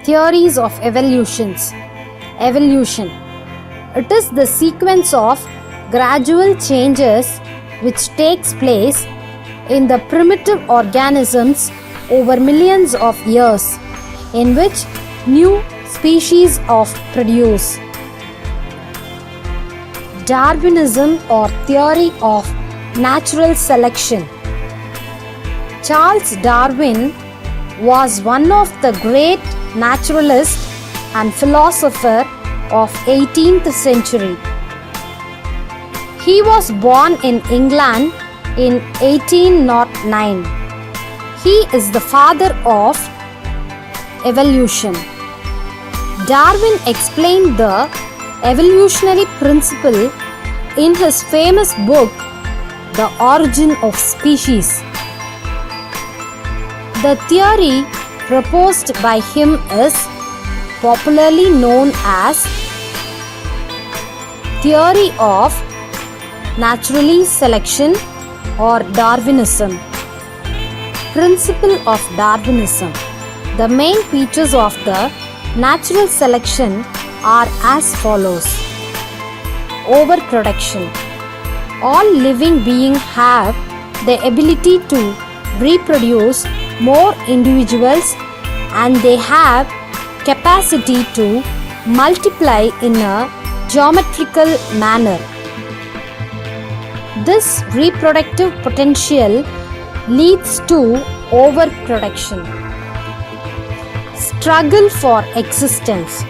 Theories of evolutions. Evolution. It is the sequence of gradual changes which takes place in the primitive organisms over millions of years, in which new species of produce. Darwinism or theory of natural selection. Charles Darwin was one of the great naturalists and philosopher of 18th century. He was born in England in 1809. He is the father of evolution. Darwin explained the evolutionary principle in his famous book, The Origin of Species. The theory proposed by him is popularly known as theory of natural selection or Darwinism. Principle of Darwinism. The main features of the natural selection are as follows. Overproduction. All living beings have the ability to reproduce more individuals, and they have capacity to multiply in a geometrical manner. This reproductive potential leads to overproduction. Struggle for existence.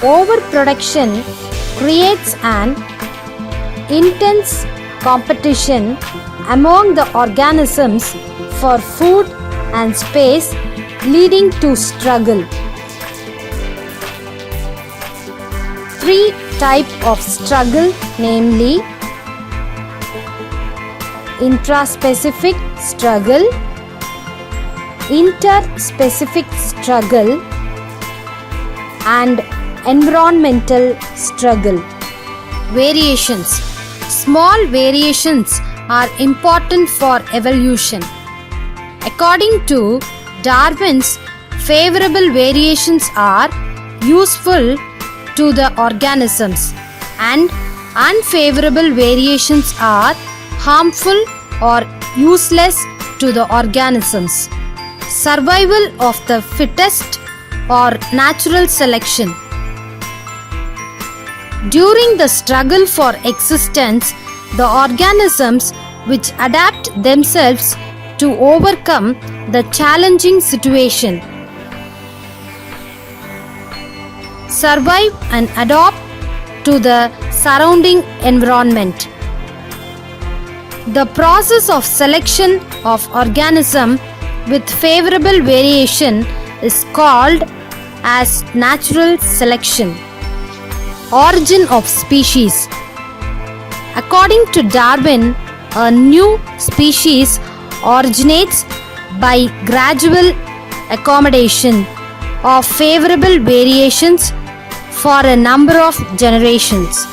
Overproduction creates an intense competition among the organisms for food and space, leading to struggle. Three types of struggle, namely intraspecific struggle, interspecific struggle, and environmental struggle. Variations. Small variations are important for evolution. According to Darwin's, favorable variations are useful to the organisms and unfavorable variations are harmful or useless to the organisms. Survival of the fittest or natural selection. During the struggle for existence, the organisms which adapt themselves to overcome the challenging situation survive and adapt to the surrounding environment. The process of selection of organism with favorable variation is called as natural selection. Origin of species. According to Darwin, a new species originates by gradual accommodation of favorable variations for a number of generations.